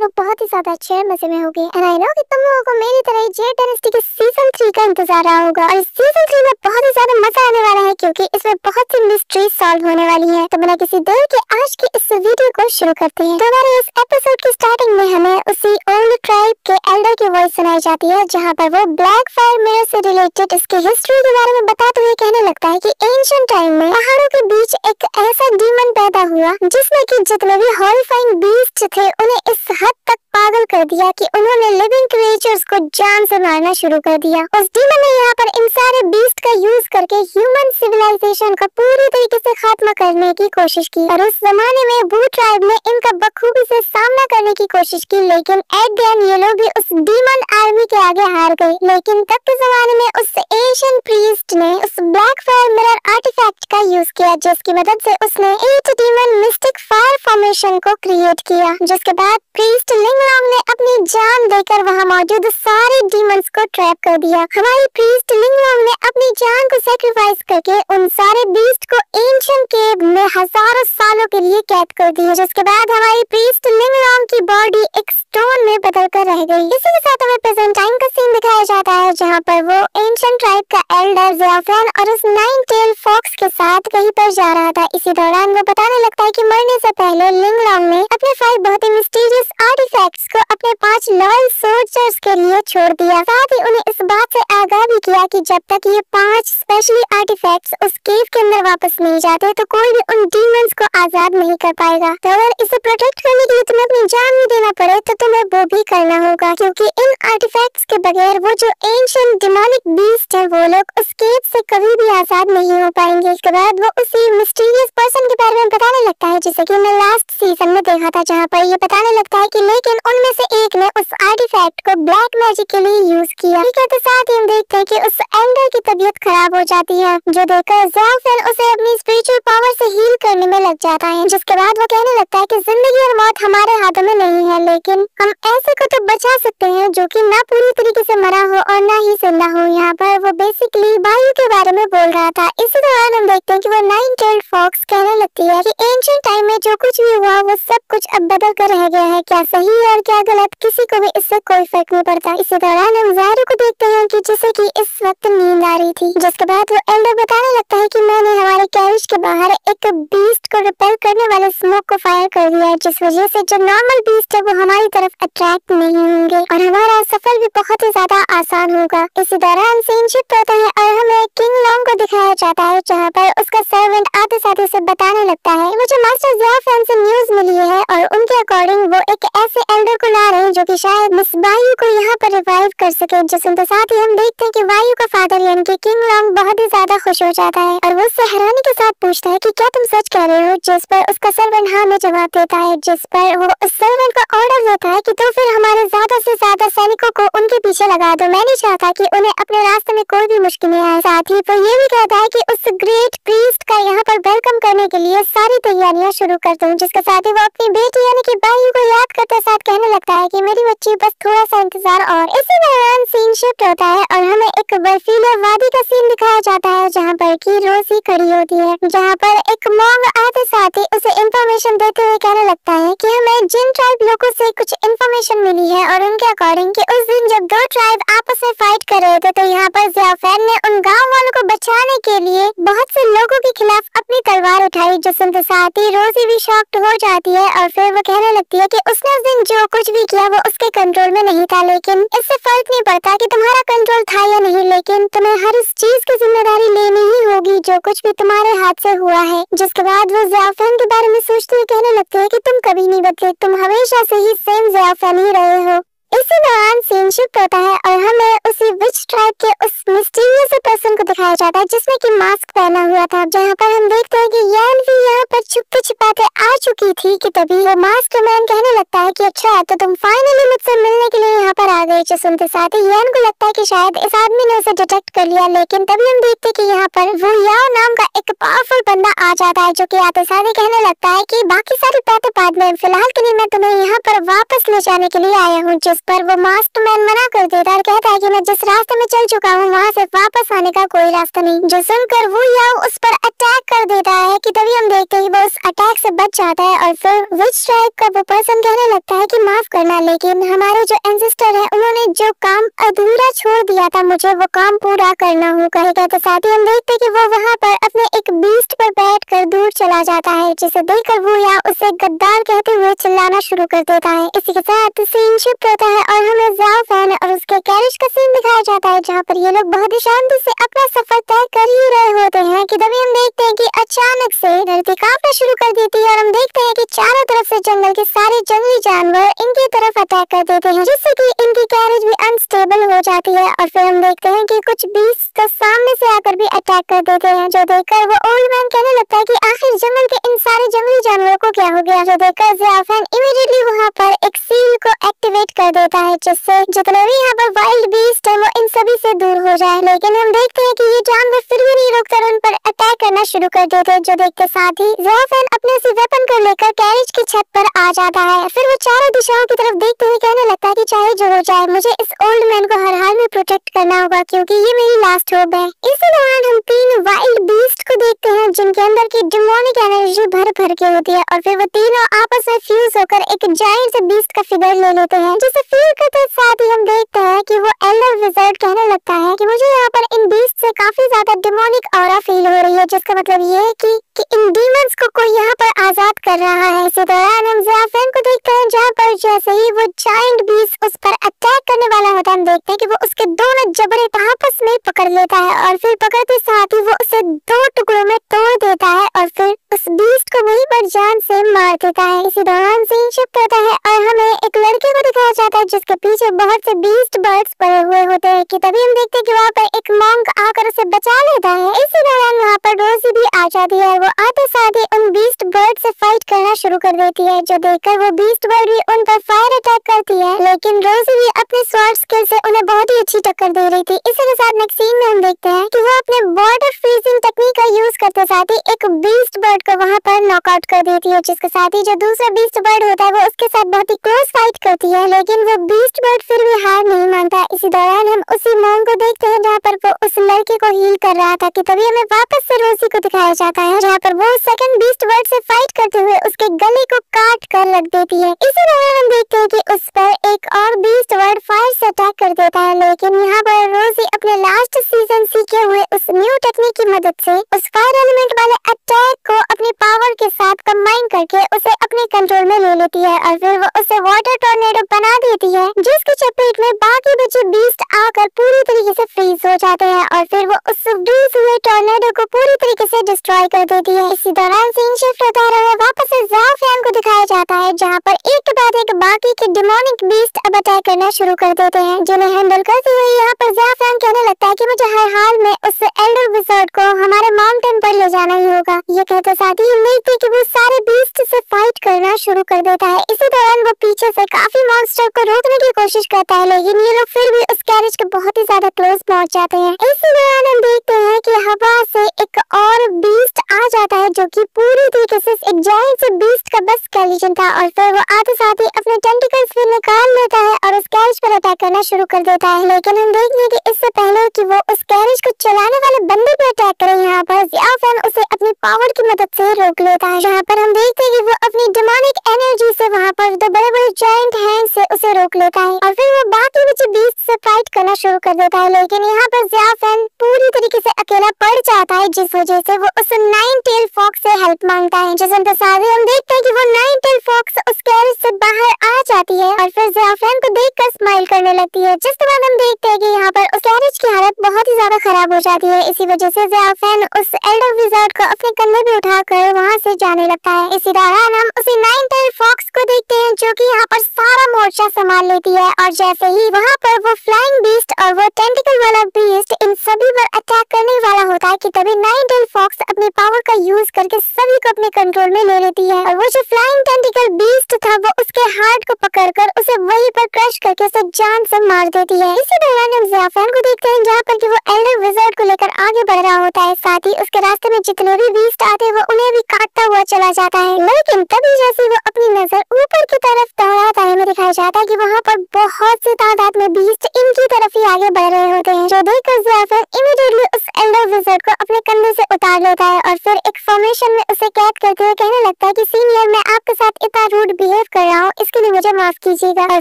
लोग बहुत ही ज्यादा अच्छे और मजे में होंगे। एंड आई नो कि तुम लोगों को मेरी तरह जेड डायनेस्टी के सीजन 3 का इंतजार रहा होगा और सीजन 3 में बहुत ही ज्यादा मजा आने वाला है क्योंकि इसमें बहुत सी मिस्ट्री सॉल्व होने वाली है। तो बिना किसी देर के आज की इस वीडियो को शुरू करते हैं। तो हमारे इस एपिसोड की स्टार्टिंग में हमें उसी ओल्ड ट्राइब के एल्डर की वॉइस सुनाई जाती है, जहाँ पर वो ब्लैक फायर मिरर से रिलेटेड इसके हिस्ट्री के बारे में बताते हुए कहने लगता है कि एंशिएंट टाइम में पहाड़ों के बीच एक ऐसा डीमन पैदा हुआ जिसने कि जितने भी हॉरिफाइंग बीस्ट थे उन्हें इस हद तक पागल कर दिया कि उन्होंने लिविंग क्रिएचर्स को जान से मारना शुरू कर दिया। उस डीमन ने यहाँ पर इन सारे बीस्ट का यूज करके ह्यूमन सिविलाइजेशन का पूरी तरीके से खात्मा करने की कोशिश की और उस जमाने में बू ट्राइब ने इनका बखूबी से सामना करने की कोशिश की, लेकिन एट द एंड ये लोग भी उस डीमन आर्मी के आगे हार गए। लेकिन तब के जमाने में उस एशियन प्रीस्ट ने उस ब्लैक फायर मिरर आर्टिफैक्ट का यूज किया, जिसकी मदद से उसने 8 डीमन मिस्टिक फायर फॉर्मेशन को क्रिएट किया, जिसके बाद प्रीस्ट लिंगलॉन्ग ने अपनी जान देकर वहां मौजूद सारे डीमंस को ट्रैप कर दिया। हमारी प्रीस्ट लिंगलॉन्ग ने अपनी जान को सैक्रिफाइस करके उन सारे बीस्ट को एंशिएंट केव में हजारों सालों के लिए कैद कर दिया, जिसके बाद हमारी प्रीस्ट लिंगलॉन्ग की बॉडी एक स्टोन में बदल कर रह गई। इसी के साथ हमें प्रेजेंट टाइम का सीन दिखाया जाता है, जहाँ पर वो एंशिएंट ट्राइब का एल्डर ज़ेऑफेन और उस 9 टेल फॉक्स के साथ कहीं पर जा रहा था। इसी दौरान वो बताने लगता है कि मरने से पहले लिंगलॉन्ग ने अपने 5 बहुत ही मिस्टीरियस आर्टिफैक्ट्स को अपने 5 लॉयल सोल्जर्स के लिए छोड़ दिया। साथ ही उन्हें इस बात से आगाह भी किया कि जब तक ये 5 स्पेशली आर्टिफैक्ट्स उस केव के अंदर वापस नहीं जाते तो कोई भी उन डीमंस को आजाद नहीं कर पाएगा। तो अगर इसे प्रोटेक्ट करने के लिए तुम्हें अपनी जान भी देना पड़े तो तुम्हें वो भी करना होगा, क्योंकि इन आर्टिफैक्ट्स के बगैर वो जो एंशिएंट डिमोनिक बीस्ट है वो लोग उस केव से कभी भी आजाद नहीं हो पाएंगे। इसके बाद वो उसी मिस्टीरियस पर्सन के बारे में बताने लगता है, जैसे कि हमने लास्ट सीजन में देखा था, जहाँ पर ये बताने लगता है कि लेकिन उनमें से एक ने उस आर्टिफैक्ट को ब्लैक मैजिक के लिए यूज किया। ठीक है, तो साथ ही हम देखते हैं कि उस एल्डर की तबीयत खराब हो जाती है, जो देखकर ज़ेऑफेन उसे अपनी स्पिरिचुअल पावर से हील करने में लग जाता है, जिसके बाद वो कहने लगता है कि जिंदगी और मौत हमारे हाथों में नहीं है, लेकिन हम ऐसे को तो बचा सकते हैं जो कि ना पूरी तरीके से मरा हो और ना ही जिंदा हो। यहाँ पर वो बेसिकली वायु के बारे में बोल रहा था। इसी दौरान हम देखते हैं कि वो 9 टेल्ड फॉक्स कहने लगती है कि एंशिएंट टाइम में जो कुछ भी हुआ वो सब कुछ अब बदल कर रह गया है, क्या सही है और क्या गलत किसी को भी इससे कोई फर्क नहीं पड़ता। इसी दौरान हम ज़ायरो को देखते हैं कि जिसे कि इस वक्त नींद आ रही थी, जिसके बाद वो एल्डर बताने लगता है कि मैंने हमारे कैरिज के बाहर एक बीस्ट को रिपेल करने वाले स्मोक को फायर कर दिया है, जिस वजह से जो नॉर्मल बीस्ट है वो हमारी तरफ अट्रैक्ट नहीं होंगे और हमारा सफर भी बहुत ही ज्यादा आसान होगा। इसी दौरान सीन शिफ्ट होता है और हमें किंग लॉन्ग को दिखाया जाता है, जहाँ पर उसका सर्वेंट आते साथ उसे बताने लगता है मुझे मास्टर ज़ेऑफेन से न्यूज मिली है और उनके अकॉर्डिंग वो एक ऐसे एल्डर को ला रहे हैं जो कि शायद मिस वायु को यहाँ पर रिवाइव कर सके। जिसके साथ ही हम देखते हैं कि वायु का फादर यानी कि किंग लॉन्ग बहुत ही ज्यादा खुश हो जाता है और वो उससे हैरानी के साथ पूछता है कि क्या तुम सच कह रहे हो, जिस पर उसका सर्वेंट हाँ में जवाब देता है, जिस पर वो उस सर्वेंट को ऑर्डर देता है कि तो फिर हमारे ज्यादा से ज्यादा सैनिकों को उनके पीछे लगा दो, मैं नहीं चाहता कि उन्हें अपने रास्ते में कोई भी मुश्किलें आए। साथ ही वो ये भी कहता है कि उस ग्रेट प्रीस्ट का यहाँ पर वेलकम करने के लिए सारी तैयारियां शुरू कर दूं, जिसके साथ ही वो अपनी बेटी यानी कि वायु को याद करते साथ कहने लगता है कि मेरी बच्ची बस थोड़ा सा इंतजार और। इसी दौरान सीन शिफ्ट होता है और हमें एक बर्फीले वादी का सीन दिखाया जाता है, जहाँ पर की रोजी खड़ी होती है, जहाँ पर एक मॉन्ग आते साथ ही उसे इंफॉर्मेशन देते हुए कहने लगता है कि हमें जिन ट्राइब लोगों से कुछ इंफॉर्मेशन मिली है और उनके अकॉर्डिंग कि उस दिन जब 2 ट्राइब आपस में फाइट कर रहे थे तो यहाँ पर ज़ेऑफेन ने उन गाँव वालों को बचाने के लिए बहुत से लोगों के खिलाफ अपनी तलवार उठाई, जो सुनते साथ ही रोजी भी शॉक्ड हो जाती है और फिर वो कहने लगती है कि उसने उस दिन जो कुछ भी किया वो उसके कंट्रोल में नहीं था, लेकिन इससे फर्क नहीं पड़ता कि तुम्हारा कंट्रोल था या नहीं, लेकिन तुम्हें हर उस चीज की जिम्मेदारी लेनी ही होगी जो कुछ भी तुम्हारे हाथ से हुआ है। जिसके बाद वो ज़ेऑफेन के बारे में सोचते हुए कहने लगते हैं कि तुम कभी नहीं बदले, तुम हमेशा से ही सेम ज़ेऑफेन ही रहे हो। इसी दौरान सीन शिफ्ट होता है और हमें उसी विच ट्राइब के उस मिस्टीरियस पर्सन को दिखाया जाता है जिसने कि मास्क पहना हुआ था, जहाँ पर हम देखते हैं कि यैन भी यहाँ पर छुपते छिपाते आ चुकी थी कि तभी वो मास्टर मैन कहने लगता है कि अच्छा तो तुम फाइनली मुझसे मिलने के लिए यहाँ पर आ गए। जो सुनते साथ ही यैन को लगता है कि शायद इस आदमी ने उसे डिटेक्ट कर लिया, लेकिन तभी हम देखते हैं कि यहाँ पर वो याओ नाम का एक पावरफुल बंदा आ जाता है, जो कि आते साथ ही कहने लगता है कि बाकी सारी बातें बाद में, फिलहाल के लिए मैं तुम्हें यहाँ पर वापस देखने जाने के लिए आया हूँ, जिस पर वो मास्क मैन मना कर देता है और कहता है कि मैं जिस रास्ते में चल चुका हूँ वहाँ से वापस आने का कोई रास्ता नहीं। जो सुनकर वो याओ उस पर अटैक कर देता है कि तभी हम देखते हैं कि वो उस अटैक से बच जाता है और फिर विच ट्राइब का वो पर्सन कहने लगता है कि माफ करना, लेकिन हमारे जो एंसेस्टर है उन्होंने जो काम अधूरा छोड़ दिया था मुझे वो काम पूरा करना होगा। ये कहते साथ ही हम देखते हैं कि वो वहाँ पर अपने एक बीस्ट पर बैठकर दूर चला जाता है, जिसे देखकर वो या उसे गद्दार कहते हुए चिल्लाना शुरू कर देता है। इसी के साथ सीन शिफ्ट होता है और हमें ज़ाओ फैन और उसके कैरिज का सीन दिखाया जाता है, जहाँ पर ये लोग बहुत ही शांति से अपना सफर तय कर ही रहे होते हैं कि तभी हम देखते हैं कि अचानक से धरती कांपना शुरू कर देती है और हम देखते हैं कि चारों तरफ से जंगल के सारे जंगली जानवर इनकी तरफ अटैक कर देते हैं, जिससे कि इनकी कैरेज भी अनस्टेबल हो जाती है। और फिर हम देखते हैं कि कुछ बीस्ट तो सामने से आकर भी अटैक कर देते हैं, जो देखकर वो ओल्ड मैन कहने लगता है कि आखिर जंगल के इन सारे जंगली जानवरों को क्या हो गया। जो देखकर ज़ाओ फैन इमीडिएटली वहाँ पर एक सील को एक्टिवेट कर देता है, जिससे जितने भी यहाँ पर वाइल्ड बीस्ट है वो इन सभी से दूर हो जाए। लेकिन हम देखते हैं कि ये जानवर फिर भी नहीं रुककर उन पर अटैक करना शुरू कर देते हैं, जो देखते साथ ही ज़ाओ फैन अपने उसी वेपन को लेकर कैरेज की छत पर आ जाता है। फिर वो चारों दिशाओं की तरफ देखते हुए कहने लगता है कि चाहे जो हो जाए मुझे इस ओल्ड मैन को हर हाल में प्रोटेक्ट करना होगा, क्योंकि ये मेरी लास्ट होप है। इसी दौरान हम 3 वाइल्ड बीस्ट को देखते हैं जिनके अंदर की डिमोनिक एनर्जी भर भर के होती है और फिर वो तीनों आपस में फ्यूज होकर एक जायंट से बीस्ट का फिगर ले लेते हैं, जिसे फील करते साथ ही हम देखते हैं कि वो एल्डर विज़ार्ड कहने लगता है कि मुझे यहाँ पर इन बीस्ट से काफी ज्यादा डिमोनिक ऑरा फील हो रही है, जिसका मतलब ये है कि इन डीमंस को कोई यहाँ पर आजाद कर रहा है। इसी दौरान हम ज़ाओ फैन को देखते हैं, जहाँ पर जैसे ही वो जायंट बीस्ट उस पर अटैक करने वाला होता है हम देखते हैं कि वो उसके दोनों जबड़े आपस में पकड़ लेता है और फिर पकड़ते साथ ही वो उसे 2 टुकड़ों में तोड़ देता है और फिर उस बीस्ट को वहीं पर जान से मार देता है। इसी दौरान सीन शिफ्ट होता है और हमें एक लड़के को दिखाया जाता है जिसके पीछे बहुत से बीस्ट बर्ड्स पड़े हुए होते हैं कि तभी हम देखते हैं कि वहाँ पर एक मॉन्क आकर उसे बचा लेता है। इसी दौरान वहाँ पर रोजी भी आ जाती है, वो आते साथ ही उन बीस्ट बर्ड से फाइट करना शुरू कर देती है, जो देखकर वो बीस्ट बर्ड भी उन पर फायर अटैक करती है, लेकिन रोजी भी अपने स्वॉर्ड स्किल से उन्हें बहुत ही अच्छी टक्कर दे रही थी। इसी के साथ नेक्स्ट सीन में हम देखते हैं कि वो अपने वाटर फ्रीजिंग टेक्निक का यूज करते साथ ही एक बीस्ट बर्ड को वहाँ पर नॉकआउट कर देती है, जिसके साथ ही जो दूसरा बीस्ट बर्ड होता है वो उसके साथ बहुत ही क्लोज फाइट करती है, लेकिन वो बीस्ट बर्ड फिर भी हार नहीं मानता। इसी दौरान हम उसी मॉन्क को देखते हैं जहाँ पर वो उस लड़के को हील कर रहा था कि तभी हमें वापस से रोजी को दिखाया जाता है, जहाँ पर वो सेकंड बीस्ट बर्ड से फाइट करते हुए उसके गले को काट कर रख देती है। इसी दौरान हम देखते हैं कि उस पर एक और बीस्ट बर्ड फायर से अटैक कर देता है, लेकिन यहाँ पर रोजी अपने लास्ट सीजन सीखे हुए उस न्यू टेक्निक की मदद से उस फायर एलिमेंट वाले अटैक को अपनी पावर के साथ कंबाइन करके उसे अपने कंट्रोल में ले लेती है और फिर वो उसे वाटर टॉर्नेडो बना देती है, जिसकी चपेट में बाकी बचे बीस्ट आकर पूरी तरीके से फ्रीज हो जाते हैं और फिर वो उस फ्रीज हुए टॉर्नेडो को पूरी तरीके से डिस्ट्रॉय कर देती है। इसी दौरान सीन शिफ्ट होता है, वापस से ज़ाओ फैन को दिखाया जाता है, जहाँ पर एक के बाद एक बाकी के डिमोनिक बीस्ट अब अटैक करना शुरू कर देते हैं, जिन्हें हैंडल करते हुए यहाँ पर ज़ाओ फैन कहने लगता है कि मुझे हर हाल में उस एल्डर विज़ार्ड को हमारे माउंटेन पर ले जाना ही होगा। ये कहते साथ ही हम देखते हैं कि वो सारे बीस्ट से फाइट करना शुरू कर देता है। इसी दौरान वो पीछे से काफी मॉन्स्टर को रोकने की कोशिश करता है, लेकिन ये लोग फिर भी उस कैरेज के बहुत ही ज्यादा क्लोज पहुंच जाते हैं। इसी दौरान हम देखते हैं कि हवा से एक और बीस्ट आ जाता है, जो कि पूरी तरीके से एक जायंट से बीस्ट का बस स्केलेटन था और फिर वो आते साथ ही अपने टेंटिकल्स भी निकाल लेता है और उस कैरेज पर अटैक करना शुरू कर देता है। लेकिन हम देखते हैं कि इससे पहले कि वो उस कैरेज को चलाने वाले बंदे पे अटैक करे, यहाँ पर ज़ाओ फैन उसे अपनी पावर की मदद से रोक लेता है, जहाँ पर हम देखते हैं कि वो अपनी डिमोनिक एनर्जी से वहाँ पर 2 बड़े-बड़े जायंट हैंड से उसे रोक लेता है और फिर वो बाकी बचे बीस्ट से फाइट करना शुरू कर देता है। लेकिन यहाँ पर ज़ाओ फैन पूरी तरीके से अकेला पड़ जाता है, जिस वजह से वो उस 9 टेल फॉक्स से हेल्प मांगता है, जिसके साथ हम देखते हैं कि वो 9 टेल फॉक्स उस कैरेज से बाहर आ जाती है और फिर ज़ाओ फैन को देखकर स्माइल करने लगती है, जिसके बाद हम देखते हैं कि यहाँ पर उस कैरेज की हालत बहुत ही ज्यादा खराब हो जाती है। इसी वजह से ज़ाओ फैन उस एल्डर विज़ार्ड को अपने कंधे पे उठाकर वहाँ से जाने लगता है। इसी दौरान हम उसी 9 टेल फॉक्स को देखते हैं, जो कि यहाँ पर सारा मोर्चा मोर्चा संभाल लेती है और जैसे ही वहाँ पर वो फ्लाइंग बीस्ट और वो टेंटिकल वाला बीस्ट इन सभी पर अटैक करने वाला होता है कि तभी नाइन-टेल्ड फॉक्स अपनी पावर का यूज करके सभी को अपने कंट्रोल में ले लेती है और वो जो फ्लाइंग टेंटिकल बीस्ट था वो उसके हार्ट को पकड़कर उसे वहीं पर क्रश करके उसे जान से मार देती है। इसी दौरान हम ज़ियाफेन को देखते हैं जहाँ पर कि वो एल्डर विज़ार्ड को लेकर आगे बढ़ रहा होता है, साथ ही उसके रास्ते में जितने भी बीस्ट आते हैं वो उन्हें भी काटता हुआ चला जाता है। लेकिन तभी जैसे वो अपनी नजर ऊपर की तरफ दौड़ाता है हमें दिखाया जाता है कि वहाँ पर बहुत सी तादाद में बीस्ट इनकी तरफ ही आगे बढ़ रहे होते हैं, जो देखकर ज़ियाफेन इमीडिएटली उस एल्डर विज़ार्ड को अपने कंधे से उतार लेता है और फिर एक फॉर्मेशन में उसे कैद करते हुए कहने लगता है कि सीनियर, मैं आपके साथ इतना रूड बिहेव कर रहा हूँ, इसके लिए मुझे माफ कीजिएगा। और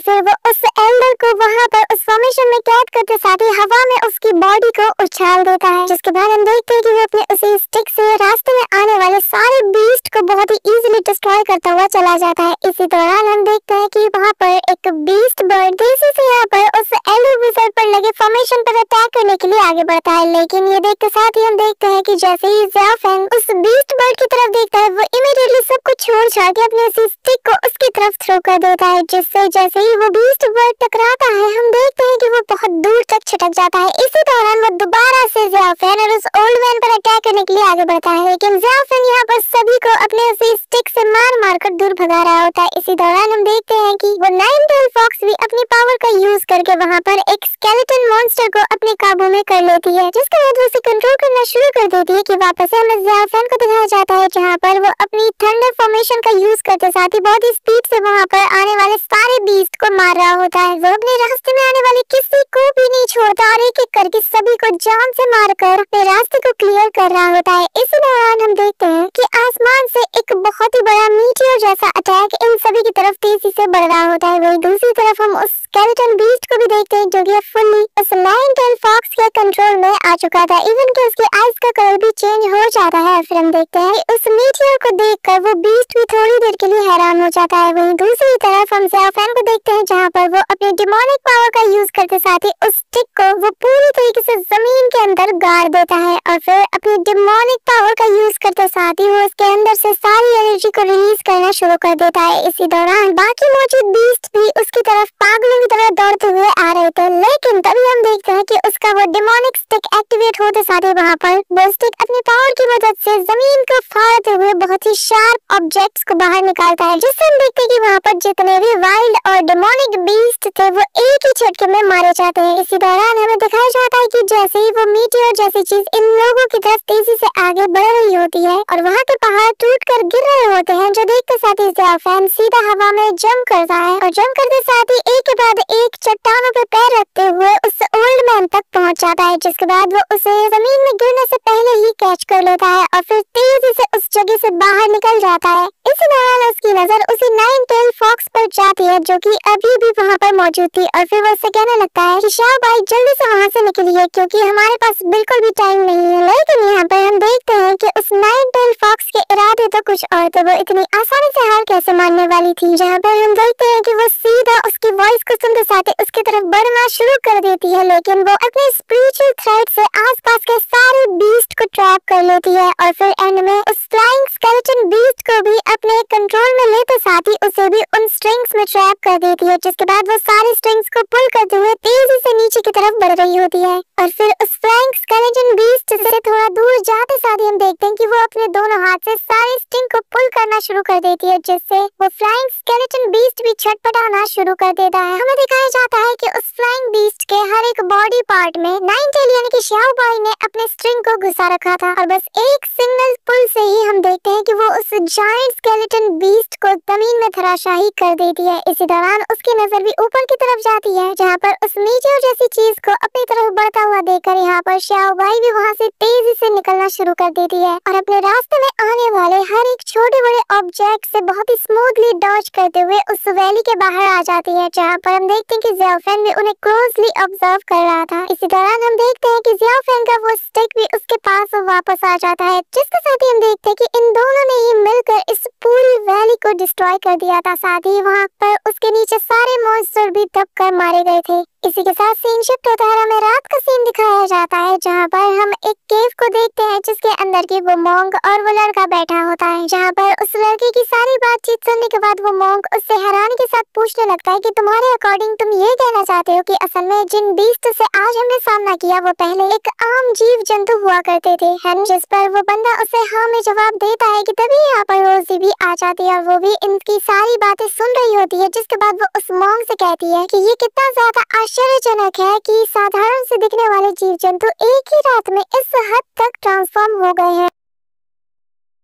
फिर वो उस एल्डर को वहाँ पर उस फॉर्मेशन में कैद करते साथ ही हवा में उसकी बॉडी को उछाल देता है, जिसके बाद हम देखते हैं कि वो अपने उसी स्टिक से रास्ते में आने वाले सारे बीस्ट को बहुत ही इजीली डिस्ट्रॉय करता हुआ चला जाता है। इसी दौरान हम देखते हैं कि वहाँ पर एक बीस्ट बर्ड तेजी से यहाँ पर उस एल्डर विज़ार्ड पर लगे फॉर्मेशन पर अटैक करने के लिए आगे बढ़ता है, लेकिन ये देखते साथ ही हम देखते हैं कि जैसे ही ज़ियाफेन उस बीस्ट बर्ड की तरफ देखता है वो इमीडिएटली सब कुछ छोड़ छाड़ के अपने उसी स्टिक को उसकी तरफ थ्रो कर देता है, जिससे जैसे ही वो बीस्ट बर्ड टकराता है हम देखते हैं कि वो बहुत दूर तक छिटक जाता है। इसी दौरान वो दोबारा से ज़ियाफेन और उस ओल्ड मैन पर अटैक करने के लिए आगे बढ़ता है, लेकिन ज़ियाफेन यहाँ पर सभी को अपने उसी स्टिक से मार मार कर दूर भगा रहा होता है। इसी दौरान हम देखते हैं कि वो नाइन-टेल्ड फॉक्स भी अपनी पावर का यूज करके वहाँ पर एक स्केलेटन मॉन्स्टर को अपने काबू में कर लेती है, जिसके बाद वो उसे कंट्रोल करना शुरू कर देती है कि वापस से हमें ज़ियाफेन को दिखाया जाता है जहाँ पर वो अपनी थंडर फॉर्मेशन का यूज करते साथ ही बहुत ही स्पीड से वहाँ पर आने वाले सारे बीस्ट को मार रहा होता है। वो अपने रास्ते में आने वाले किसी को भी नहीं छोड़ता और एक एक करके सभी को जान से मारकर अपने रास्ते को क्लियर कर रहा होता है। इसी दौरान हम देखते हैं कि आसमान से एक बहुत ही बड़ा मीटियोर जैसा अटैक इन सभी की तरफ तेजी से बढ़ रहा होता है। वही दूसरी तरफ हम उस स्केलेटन बीस्ट को भी देखते हैं जो कि फुल्ली उस नाइन-टेल्ड फॉक्स के कंट्रोल में आ चुका था, इवन कि उसके आइज का कलर भी चेंज हो जाता है। फिर हम देखते हैं उस मीटियोर को देखकर वो बीस्ट भी थोड़ी देर के लिए हैरान हो जाता है। वहीं दूसरी तरफ हम ज़ियाफेन को देखते हैं जहाँ पर वो अपने डिमोनिक पावर का यूज करते साथ ही उस स्टिक को वो पूरी तरीके से जमीन के अंदर गाड़ देता है और फिर अपनी डिमोनिक पावर का यूज करते साथ ही वो उसके अंदर से सारी एनर्जी को रिलीज करना शुरू कर देता है। इसी दौरान बाकी मौजूद बीस्ट भी उसकी तरफ पागलों की तरह दौड़ते हुए आ रहे थे, लेकिन तभी हम देखते हैं कि उसका वो डिमोनिक स्टिक एक्टिवेट होते साथ ही वहाँ पर वो स्टिक अपनी पावर की मदद से जमीन को फाड़ते हुए बहुत ही शार्प ऑब्जेक्ट्स को बाहर निकालता है, जिससे हम देखते हैं कि वहाँ पर जितने भी वाइल्ड और डिमोनिक बीस्ट थे वो एक ही झटके में मारे जाते हैं। इसी दौरान हमें दिखाया जाता है कि जैसे ही वो मीटियोर जैसी चीज इन लोगों की तरफ तेजी से आगे बढ़ रही होती है और वहाँ के पहाड़ टूटकर गिर रहे होते हैं, जो देखते साथ ही ज़ियाफेन सीधा हवा में जंप करता है और जंप करते साथ ही एक के बाद एक चट्टानों पे पैर रखते हुए उस ओल्ड मैन तक पहुँच जाता है, जिसके बाद वो उसे जमीन में गिरने से पहले ही कैच कर लेता है और फिर तेजी से उस जगह से बाहर निकल जाता है। इसी दौरान उसकी नजर उसी नाइन-टेल्ड फॉक्स पर जाती है जो कि अभी भी वहाँ पर मौजूद थी और फिर वो उससे कहने लगता है कि शाह भाई जल्दी से वहाँ से निकलिए क्योंकि हमारे पास बिल्कुल भी टाइम नहीं है। लेकिन यहाँ पर हम देखते हैं कि उस नाइन-टेल्ड फॉक्स के इरादे तो कुछ और थे, वो इतनी आसानी से हार कैसे मानने वाली थी। जहाँ पर हम देखते हैं कि वो सीधा उसकी वॉइस को सुनते साथ ही उसकी तरफ बढ़ना शुरू कर देती है, लेकिन वो अपने स्पिरिचुअल थ्रेड से आसपास के सारे बीस्ट को ट्रैप कर लेती है और फिर एंड में उस फ्लाइंग स्केलेटन बीस्ट को भी अपने कंट्रोल में लेते साथ ही उसे भी उन स्ट्रिंग्स में ट्रैप कर देती है, जिसके बाद वो सारे स्ट्रिंग्स को पुल करते हुए तेजी से नीचे की तरफ बढ़ रही होती है और फिर उस फ्लाइंग स्केलेटन बीस्ट से थोड़ा दूर जाते साथ ही हम देखते हैं कि वो अपने दोनों हाथ से सारे स्ट्रिंग को पुल करना शुरू कर देती है, जिससे वो फ्लाइंग स्केलेटन बीस्ट भी छटपटाना शुरू कर देता है। हमें दिखाया जाता है कि उस फ्लाइंग बीस्ट के हर एक बॉडी पार्ट में नाइन-टेल यानी कि शाओ बॉय ने अपने स्ट्रिंग को घुसा रखा था और बस एक सिंगल पुल से ही हम देखते हैं कि वो उस जायंट स्केलेटन बीस्ट को जमीन में धराशायी कर देती है। इसी दौरान उसकी नजर भी ऊपर की तरफ जाती है जहाँ पर उस मीटियोर जैसी चीज को अपनी तरफ बढ़ता हुआ देखकर यहाँ पर शाओ बॉय भी वहाँ से तेजी से निकलना शुरू कर देती है और अपने रास्ते में आने वाले हर एक छोटे बड़े ऑब्जेक्ट से बहुत ही स्मूथली डॉज करते हुए उस वैली के बाहर आ जाती है, जहाँ पर हम देखते हैं कि ज़ियाफेन भी उन्हें क्लोजली ऑब्जर्व कर रहा था। इसी दौरान हम देखते हैं कि ज़ियाफेन का वो स्टिक भी उसके पास वापस आ जाता है, जिसके साथ ही हम देखते हैं कि इन दोनों ने ही मिलकर इस पूरी वैली को डिस्ट्रॉय कर दिया था। साथ ही वहाँ पर उसके नीचे सारे मॉन्स्टर भी दबकर मारे गए थे। इसी के साथ सीन शिफ्ट होता है, हमें रात का सीन दिखाया जाता है जहाँ पर हम एक केव को देखते हैं जिसके अंदर की वो मॉन्क और वो लड़का बैठा होता है, जहाँ पर उस लड़के की सारी बातचीत सुनने के बाद वो मॉन्क उससे हैरानी के साथ पूछने लगता है कि तुम्हारे अकॉर्डिंग तुम ये कहना चाहते हो कि असल में जिन बीस्ट से आज हमने सामना किया वो पहले एक आम जीव जंतु हुआ करते थे, है न? जिस पर वो बंदा उसे हाँ में जवाब देता है कि तभी यहाँ पर रोजी भी आ जाती है और वो भी इनकी सारी बातें सुन रही होती है, जिसके बाद वो उस मॉन्क से कहती है कि ये कितना ज्यादा आश्चर्यजनक है कि साधारण से दिखने वाले जीव जंतु एक ही रात में इस हद तक ट्रांसफॉर्म हो गए हैं।